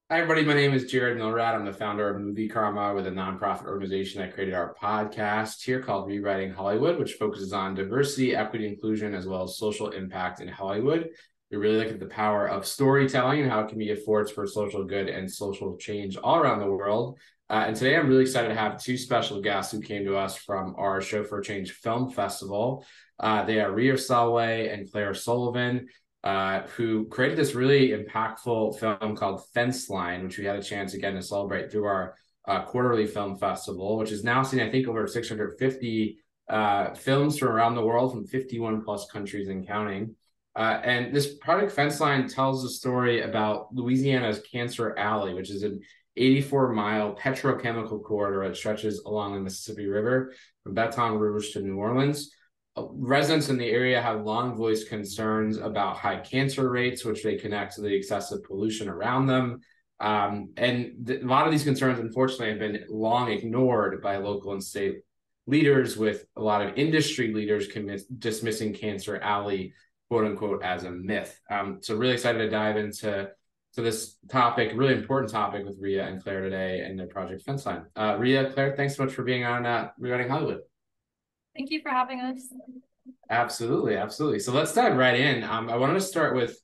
Hi, everybody. My name is Jared Milrad. I'm the founder of Movie Karma with a nonprofit organization that created our podcast here called Rewriting Hollywood, which focuses on diversity, equity, inclusion, as well as social impact in Hollywood. We really look at the power of storytelling and how it can be a force for social good and social change all around the world. And today I'm really excited to have two special guests who came to us from our Show for Change Film Festival. They are Ria Salway and Sullivan, who created this really impactful film called FENCELINE, which we had a chance again to celebrate through our quarterly film festival, which is now seen, I think, over 650 films from around the world from 51 plus countries and counting. And this project FENCELINE tells the story about Louisiana's Cancer Alley, which is an 84-mile petrochemical corridor that stretches along the Mississippi River from Baton Rouge to New Orleans. Residents in the area have long voiced concerns about high cancer rates, which they connect to the excessive pollution around them. A lot of these concerns, unfortunately, have been long ignored by local and state leaders, with a lot of industry leaders dismissing Cancer Alley, quote unquote, as a myth. So really excited to dive into this topic, really important topic, with Ria and Claire today and their project FENCELINE. Ria, Claire, thanks so much for being on Rewriting Hollywood. Thank you for having us. Absolutely, absolutely. So let's dive right in. I wanted to start with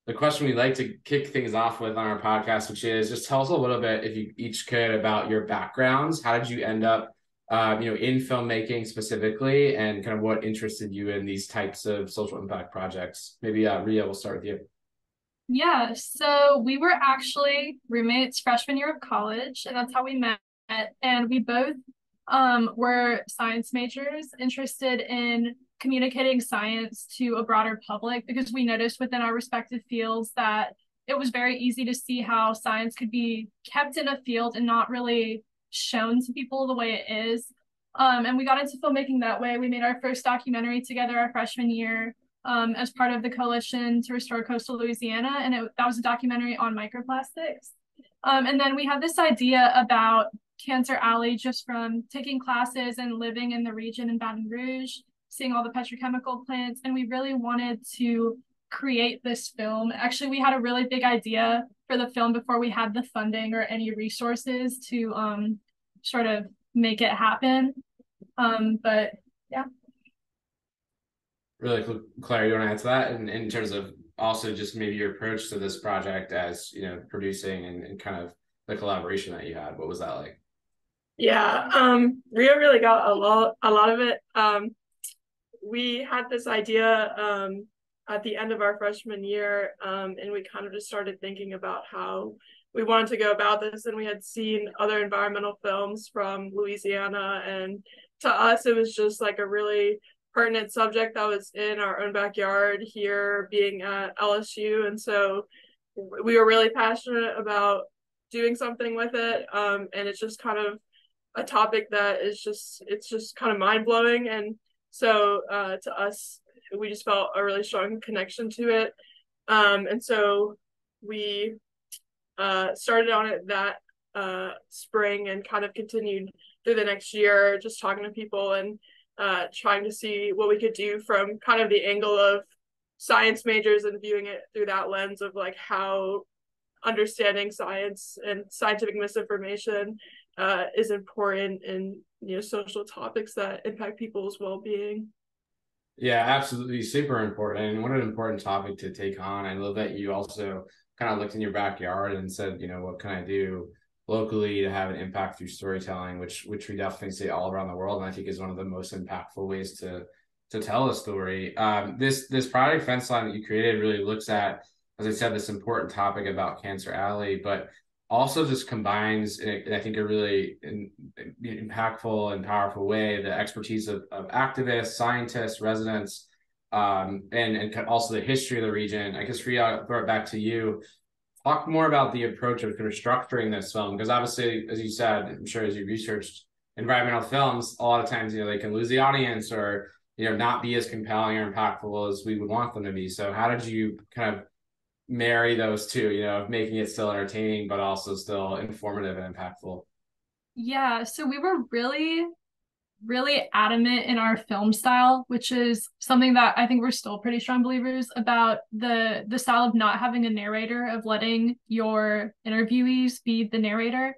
the question we like to kick things off with on our podcast, which is just tell us a little bit, if you each could, about your backgrounds. How did you end up, in filmmaking specifically, and kind of what interested you in these types of social impact projects? Maybe Ria, we'll start with you. Yeah, so we were actually roommates freshman year of college, and that's how we met. And we both were science majors, interested in communicating science to a broader public, because we noticed within our respective fields that it was very easy to see how science could be kept in a field and not really shown to people the way it is. And we got into filmmaking that way. We made our first documentary together our freshman year, as part of the Coalition to Restore Coastal Louisiana, and that was a documentary on microplastics. And then we had this idea about Cancer Alley just from taking classes and living in the region in Baton Rouge, seeing all the petrochemical plants, and we really wanted to create this film. Actually, we had a really big idea for the film before we had the funding or any resources to sort of make it happen. But yeah. Really cool. Claire, you want to answer that? And in terms of also just maybe your approach to this project as, producing and kind of the collaboration that you had, what was that like? Yeah, Rio really got a lot of it. We had this idea at the end of our freshman year, and we kind of just started thinking about how we wanted to go about this. And we had seen other environmental films from Louisiana, and to us, it was just like a really pertinent subject that was in our own backyard here, being at LSU. And so we were really passionate about doing something with it. And it's just kind of a topic that it's just kind of mind-blowing. And so to us, we just felt a really strong connection to it. And so we started on it that spring and kind of continued through the next year, just talking to people and trying to see what we could do from kind of the angle of science majors and viewing it through that lens of like how understanding science and scientific misinformation is important in social topics that impact people's well-being. Yeah, absolutely. Super important. And what an important topic to take on. I love that you also kind of looked in your backyard and said, what can I do locally to have an impact through storytelling, which we definitely see all around the world. And I think is one of the most impactful ways to tell a story. This project FENCELINE that you created really looks at, as I said, this important topic about Cancer Alley, but also just combines, in I think, a really impactful and powerful way, the expertise of activists, scientists, residents, and also the history of the region. I guess, Ria, I'll throw it back to you. Talk more about the approach of kind of structuring this film, because obviously, as you said, I'm sure as you researched environmental films, a lot of times, they can lose the audience or, not be as compelling or impactful as we would want them to be. So how did you kind of marry those two, making it still entertaining, but also still informative and impactful? Yeah, so we were really really adamant in our film style, which is something that I think we're still pretty strong believers about, the style of not having a narrator, of letting your interviewees be the narrator.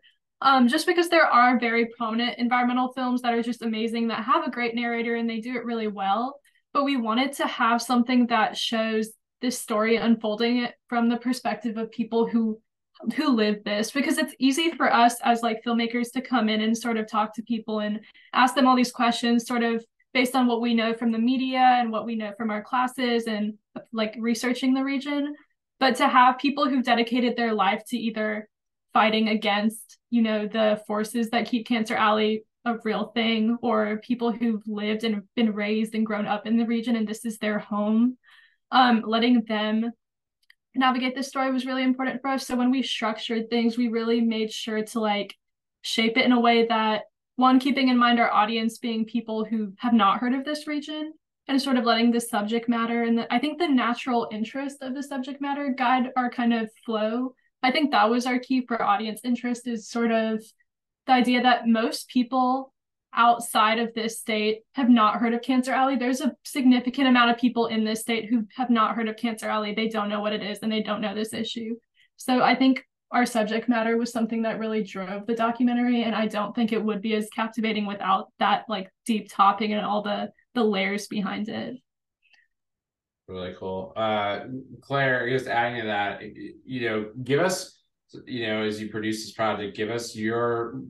Just because there are very prominent environmental films that are just amazing, that have a great narrator and they do it really well. But we wanted to have something that shows this story unfolding it from the perspective of people who live this, because it's easy for us as like filmmakers to come in and sort of talk to people and ask them all these questions sort of based on what we know from the media and what we know from our classes and like researching the region. But to have people who've dedicated their life to either fighting against, you know, the forces that keep Cancer Alley a real thing, or people who've lived and been raised and grown up in the region and this is their home, letting them navigate this story was really important for us. So when we structured things, we really made sure to like shape it in a way that, one, keeping in mind our audience being people who have not heard of this region, and sort of letting the subject matter and I think the natural interest of the subject matter guide our kind of flow. I think that was our key for audience interest, is sort of the idea that most people outside of this state have not heard of Cancer Alley. There's a significant amount of people in this state who have not heard of Cancer Alley. They don't know what it is and they don't know this issue. So I think our subject matter was something that really drove the documentary, and I don't think it would be as captivating without that like deep topic and all the layers behind it. Really cool. Claire, just adding to that, you know, give us, you know, as you produce this project, give us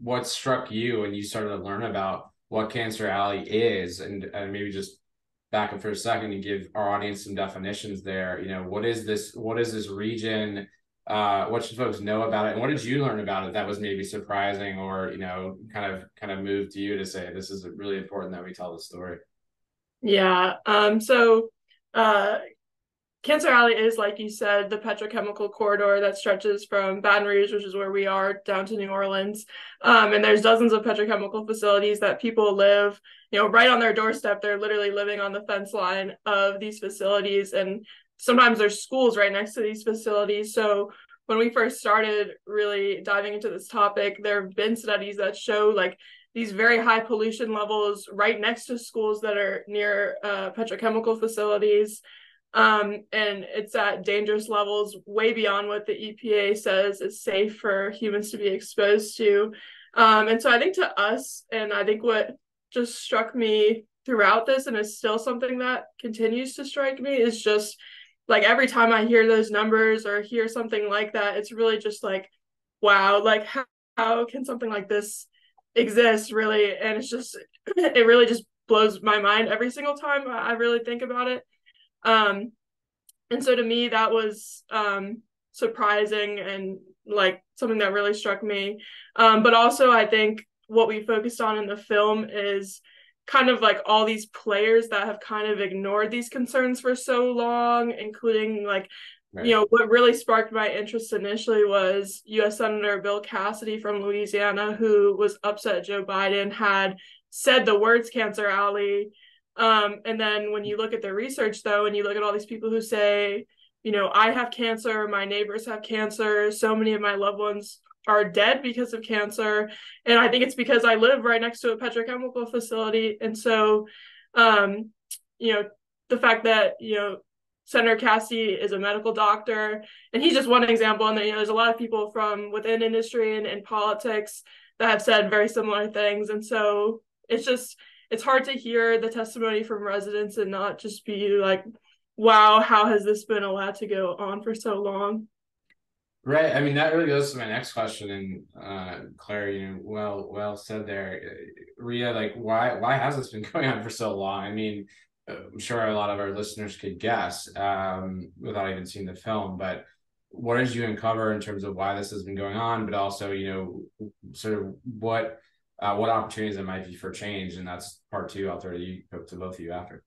what struck you when you started to learn about what Cancer Alley is, and maybe just back up for a second and give our audience some definitions there. You know, what is this region? What should folks know about it? And what did you learn about it that was maybe surprising, or, you know, kind of moved you to say, this is really important that we tell the story? Yeah. Cancer Alley is, like you said, the petrochemical corridor that stretches from Baton Rouge, which is where we are, down to New Orleans. And there's dozens of petrochemical facilities that people live, you know, right on their doorstep. They're literally living on the fence line of these facilities. And sometimes there's schools right next to these facilities. So when we first started really diving into this topic, there have been studies that show like these very high pollution levels right next to schools that are near petrochemical facilities. And it's at dangerous levels way beyond what the EPA says is safe for humans to be exposed to. And so I think to us, and I think what just struck me throughout this, and is still something that continues to strike me, is just like every time I hear those numbers or hear something like that, it's really just like, wow, like how can something like this exist, really? And it's just, it really just blows my mind every single time I really think about it. And so to me, that was surprising and like something that really struck me. But also I think what we focused on in the film is kind of like all these players that have kind of ignored these concerns for so long, including like, right, you know, what really sparked my interest initially was U.S. Senator Bill Cassidy from Louisiana, who was upset Joe Biden had said the words Cancer Alley. And then when you look at the research, though, and you look at all these people who say, you know, I have cancer, my neighbors have cancer, so many of my loved ones are dead because of cancer. And I think it's because I live right next to a petrochemical facility. And so, you know, the fact that, you know, Senator Cassidy is a medical doctor, and he's just one example. And then, you know, there's a lot of people from within industry and politics that have said very similar things. And so it's hard to hear the testimony from residents and not just be like, wow, how has this been allowed to go on for so long? Right. I mean, that really goes to my next question. And Claire, you know, well said there. Ria, like, why has this been going on for so long? I mean, I'm sure a lot of our listeners could guess without even seeing the film, but what did you uncover in terms of why this has been going on, but also, you know, sort of what opportunities there might be for change? And that's part two. I'll throw to both of you after.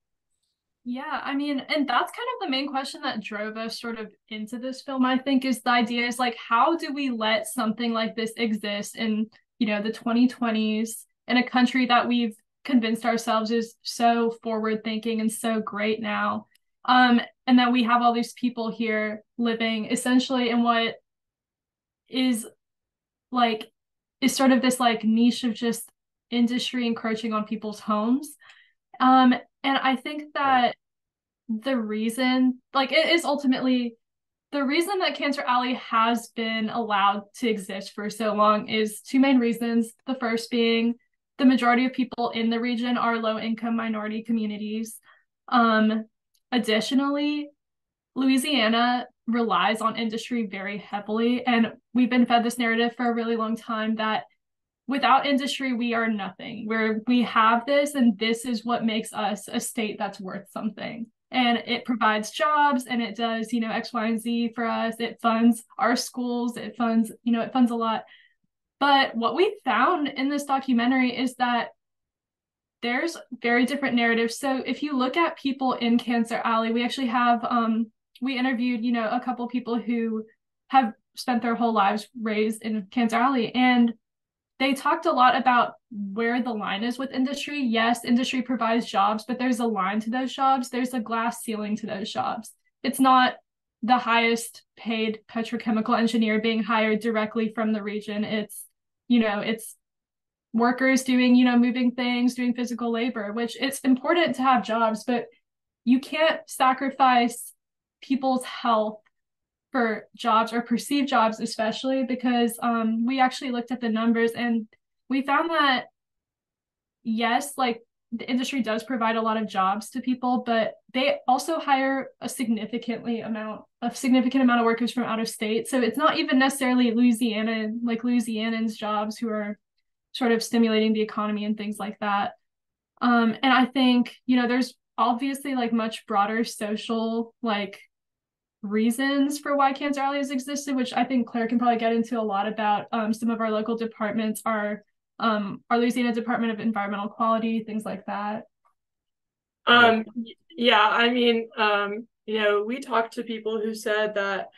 Yeah, I mean, and that's kind of the main question that drove us sort of into this film, I think, is the idea is like, how do we let something like this exist in, you know, the 2020s in a country that we've convinced ourselves is so forward thinking and so great now, and that we have all these people here living essentially in what is sort of this like niche of just industry encroaching on people's homes. And I think that the reason, like, it is ultimately the reason that Cancer Alley has been allowed to exist for so long is two main reasons. The first being the majority of people in the region are low-income minority communities. Additionally, Louisiana relies on industry very heavily, and we've been fed this narrative for a really long time that without industry, we are nothing. We have this, and this is what makes us a state that's worth something. And it provides jobs, and it does, X, Y, and Z for us. It funds our schools. It funds a lot. But what we found in this documentary is that there's very different narratives. So if you look at people in Cancer Alley, we actually have, we interviewed, a couple people who have spent their whole lives raised in Cancer Alley, and they talked a lot about where the line is with industry. Yes, industry provides jobs, but there's a line to those jobs. There's a glass ceiling to those jobs. It's not the highest paid petrochemical engineer being hired directly from the region. It's workers doing, moving things, doing physical labor, which it's important to have jobs, but you can't sacrifice people's health for jobs or perceived jobs, especially because we actually looked at the numbers and we found that, yes, like the industry does provide a lot of jobs to people, but they also hire a significant amount of workers from out of state. So it's not even necessarily Louisianans jobs who are sort of stimulating the economy and things like that. And I think, there's obviously like much broader social reasons for why Cancer Alley has existed, which I think Claire can probably get into a lot about. Some of our local departments are our Louisiana Department of Environmental Quality, things like that. Yeah, I mean, we talked to people who said that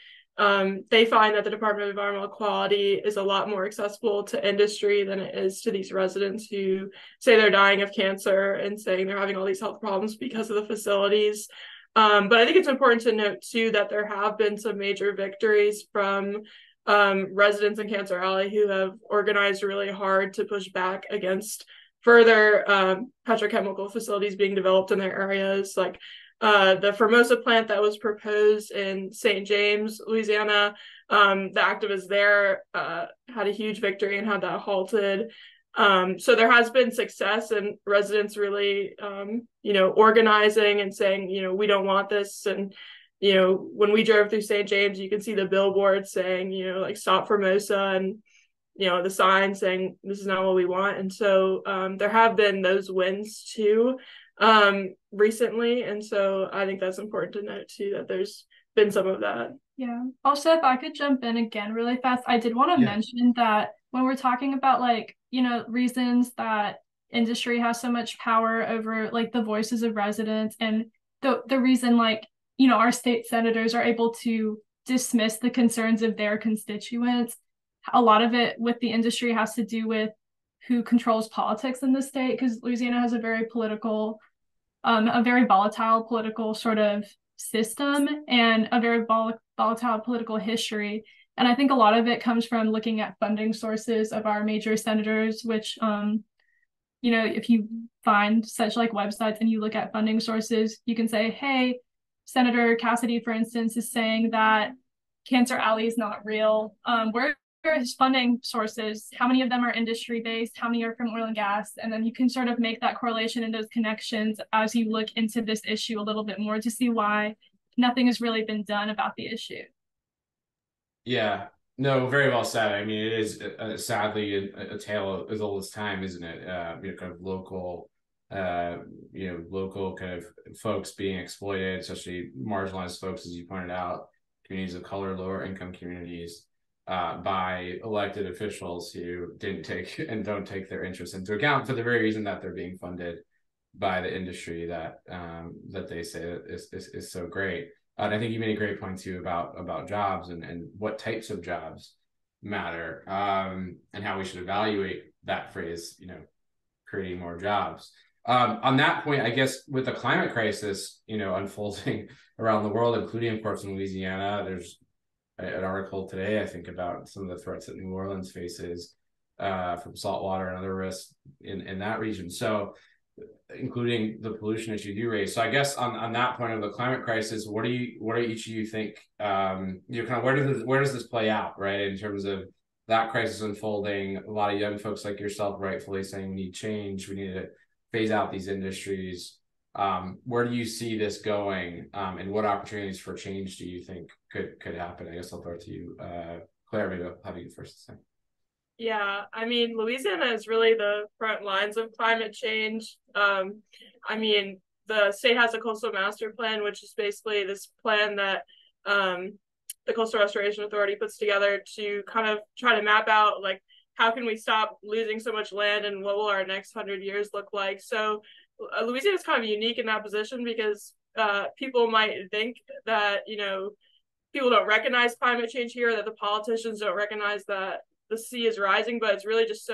they find that the Department of Environmental Quality is a lot more accessible to industry than it is to these residents who say they're dying of cancer and saying they're having all these health problems because of the facilities. But I think it's important to note, too, that there have been some major victories from residents in Cancer Alley who have organized really hard to push back against further petrochemical facilities being developed in their areas. Like the Formosa plant that was proposed in St. James, Louisiana, the activists there had a huge victory and had that halted. So there has been success and residents really, organizing and saying, we don't want this. And, when we drove through St. James, you can see the billboards saying, stop Formosa, and, the sign saying this is not what we want. And so there have been those wins too recently. And so I think that's important to note too, that there's been some of that. Yeah. Also, if I could jump in again really fast, I did want to mention that when we're talking about reasons that industry has so much power over the voices of residents, and the reason our state senators are able to dismiss the concerns of their constituents, a lot of it with the industry has to do with who controls politics in the state, because Louisiana has a very volatile political sort of system and a very volatile political history. And I think a lot of it comes from looking at funding sources of our major senators, which, if you find such websites and you look at funding sources, you can say, hey, Senator Cassidy, for instance, is saying that Cancer Alley is not real. Where are his funding sources? How many of them are industry-based? How many are from oil and gas? And then you can sort of make that correlation and those connections as you look into this issue a little bit more to see why nothing has really been done about the issue. Yeah, no, very well said. I mean, it is sadly a tale as old as time, isn't it? Kind of local, local kind of folks being exploited, especially marginalized folks, as you pointed out, communities of color, lower income communities, by elected officials who didn't take and don't take their interests into account for the very reason that they're being funded by the industry that they say is so great. And I think you made a great point too about jobs and what types of jobs matter, and how we should evaluate that phrase, creating more jobs. On that point, I guess with the climate crisis, unfolding around the world, including of course in Louisiana, there's an article today, I think, about some of the threats that New Orleans faces from saltwater and other risks in that region. So, including the pollution issue you raised. So I guess on that point of the climate crisis, what do each of you think, kind of where does this play out, right? In terms of that crisis unfolding, a lot of young folks like yourself rightfully saying we need change, we need to phase out these industries. Where do you see this going, and what opportunities for change do you think could happen? I guess I'll throw it to you, Claire. Maybe I'll have you first to say. Yeah, I mean, Louisiana is really the front lines of climate change. I mean, the state has a coastal master plan, which is basically this plan that the Coastal Restoration Authority puts together to kind of try to map out, like, how can we stop losing so much land and what will our next 100 years look like? So Louisiana is kind of unique in that position because people might think that, people don't recognize climate change here, that the politicians don't recognize that the sea is rising, but it's really just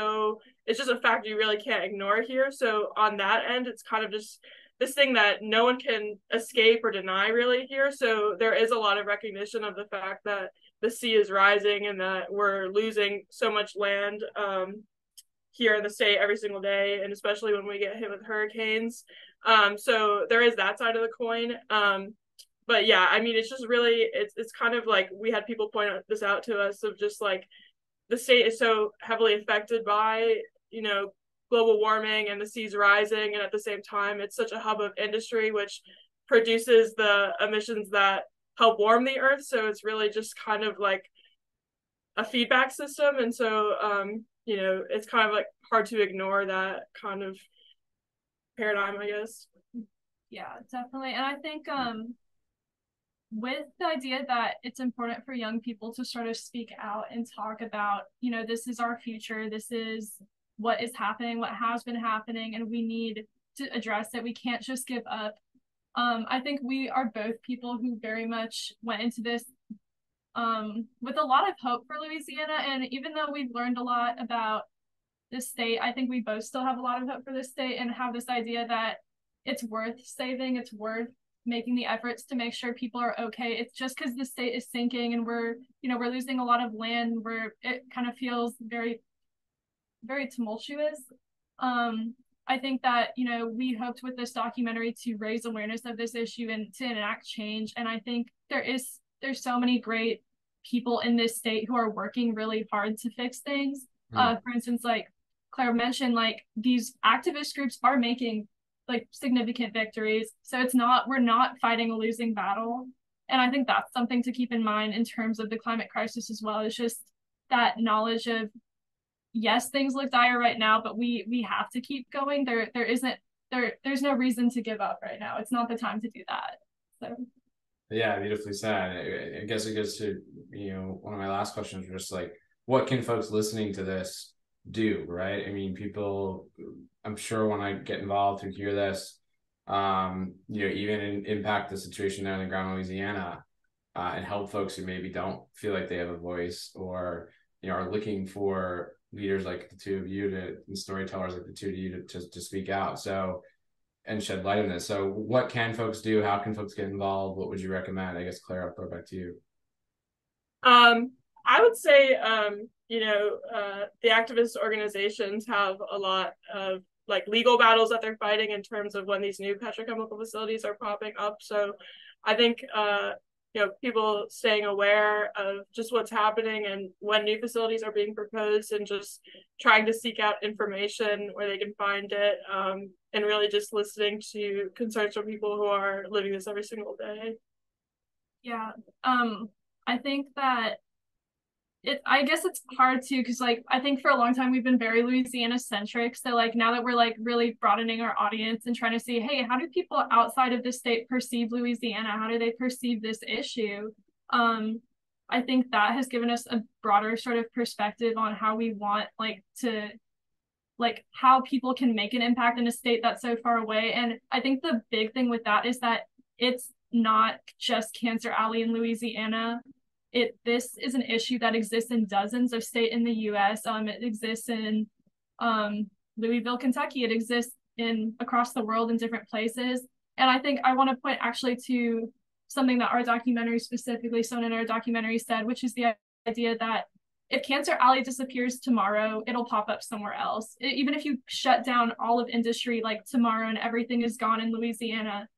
it's just a factor you really can't ignore here. So on that end, it's kind of just this thing that no one can escape or deny really here. So there is a lot of recognition of the fact that the sea is rising and that we're losing so much land here in the state every single day, and especially when we get hit with hurricanes. So there is that side of the coin. But yeah, I mean, it's just really, it's kind of like we had people point this out to us of just like, the state is so heavily affected by, global warming and the seas rising. And at the same time, it's such a hub of industry, which produces the emissions that help warm the earth. So it's really just kind of like a feedback system. And so, it's kind of like hard to ignore that kind of paradigm, I guess. Yeah, definitely. And I think, with the idea that it's important for young people to sort of speak out and talk about, this is our future, this is what is happening, what has been happening, and we need to address it. We can't just give up. I think we are both people who very much went into this with a lot of hope for Louisiana. And even though we've learned a lot about this state, I think we both still have a lot of hope for this state and have this idea that it's worth saving, it's worth making the efforts to make sure people are okay. It's just because the state is sinking and we're losing a lot of land where it kind of feels very, very tumultuous. I think that, we hoped with this documentary to raise awareness of this issue and to enact change. And I think there's so many great people in this state who are working really hard to fix things. For instance, like Claire mentioned, like these activist groups are making like significant victories. So we're not fighting a losing battle. And I think that's something to keep in mind in terms of the climate crisis as well. It's just that knowledge of, yes, things look dire right now, but we have to keep going. There's no reason to give up right now. It's not the time to do that. So yeah, beautifully said. I guess it goes to, one of my last questions was just like, what can folks listening to this do, right? I mean, people, I'm sure when I get involved who hear this, even impact the situation there on the ground in Louisiana, and help folks who maybe don't feel like they have a voice or, are looking for leaders like the two of you and storytellers like the two of you to speak out. So, and shed light on this. So what can folks do? How can folks get involved? What would you recommend? I guess, Claire, I'll throw it back to you. I would say, the activist organizations have a lot of like legal battles that they're fighting in terms of when these new petrochemical facilities are popping up. So I think, people staying aware of just what's happening and when new facilities are being proposed and just trying to seek out information where they can find it, and really just listening to concerns from people who are living this every single day. Yeah. I think that I guess it's hard too, because like I think for a long time we've been very Louisiana centric. So like now that we're like really broadening our audience and trying to see, hey, how do people outside of the state perceive Louisiana? How do they perceive this issue? I think that has given us a broader sort of perspective on how we want how people can make an impact in a state that's so far away. And I think the big thing with that is that it's not just Cancer Alley in Louisiana. This is an issue that exists in dozens of states in the U.S. It exists in Louisville, Kentucky. It exists across the world in different places. And I think I want to point actually to something that our documentary, specifically someone in our documentary said, which is the idea that if Cancer Alley disappears tomorrow, it'll pop up somewhere else. Even if you shut down all of industry like tomorrow and everything is gone in Louisiana,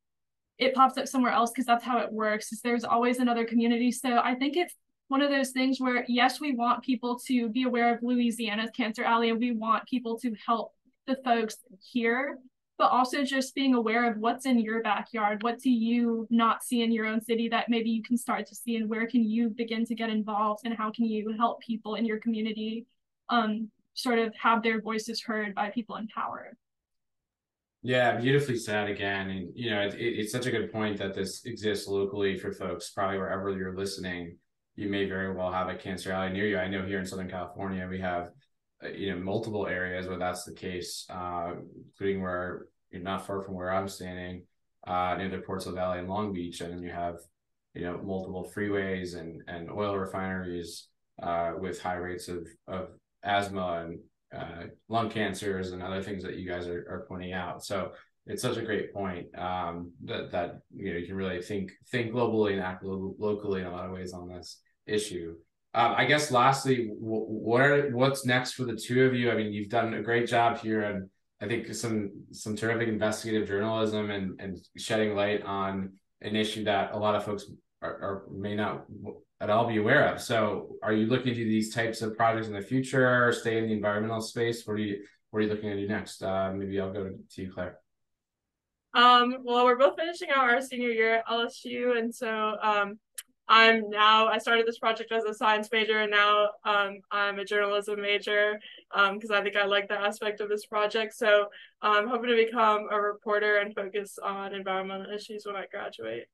it pops up somewhere else because that's how it works. Is there's always another community. So I think it's one of those things where, yes, we want people to be aware of Louisiana's Cancer Alley and we want people to help the folks here, but also just being aware of what's in your backyard. What do you not see in your own city that maybe you can start to see, and where can you begin to get involved, and how can you help people in your community sort of have their voices heard by people in power. Yeah, beautifully said again. And, you know, it's such a good point that this exists locally for folks, probably wherever you're listening. You may very well have a Cancer Alley near you. I know here in Southern California, we have, you know, multiple areas where that's the case, including where you're not far from where I'm standing, near the Portsmouth Valley and Long Beach. And then you have, you know, multiple freeways and oil refineries with high rates of asthma and lung cancers and other things that you guys are pointing out. So it's such a great point that you know, you can really think globally and act locally in a lot of ways on this issue. I guess lastly, what's next for the two of you? I mean, you've done a great job here, and I think some terrific investigative journalism and shedding light on an issue that a lot of folks may not at all be aware of. So are you looking to do these types of projects in the future, or stay in the environmental space? What are you looking to do next? Maybe I'll go to you, Claire. Well, we're both finishing out our senior year at LSU, and so I started this project as a science major, and now I'm a journalism major because I think I like that aspect of this project. So I'm hoping to become a reporter and focus on environmental issues when I graduate.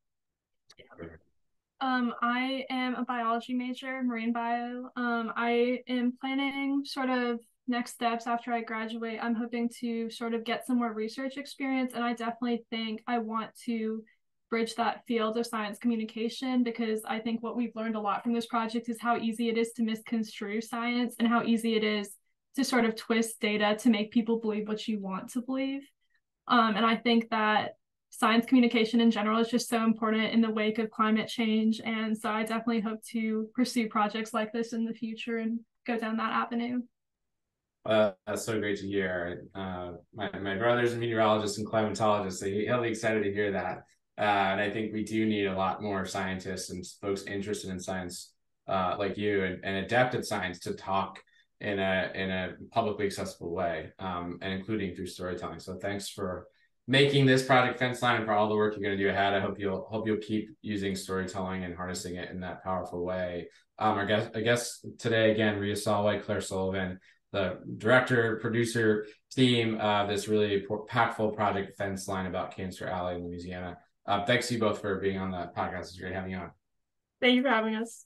I am a biology major, marine bio. I am planning sort of next steps after I graduate. I'm hoping to sort of get some more research experience, and I definitely think I want to bridge that field of science communication, because I think what we've learned a lot from this project is how easy it is to misconstrue science and how easy it is to sort of twist data to make people believe what you want to believe. And I think that science communication in general is just so important in the wake of climate change. And so I definitely hope to pursue projects like this in the future and go down that avenue. That's so great to hear. My brother's a meteorologist and climatologist, so he'll be excited to hear that. And I think we do need a lot more scientists and folks interested in science like you and adept at science to talk in a publicly accessible way, and including through storytelling. So thanks for making this project FENCELINE and for all the work you're going to do ahead. I hope you'll keep using storytelling and harnessing it in that powerful way. I guess today again, Ria Salway, Claire Sullivan, the director, producer team of this really impactful project FENCELINE about Cancer Alley in Louisiana. Thanks to you both for being on the podcast. It's great having you on. Thank you for having us.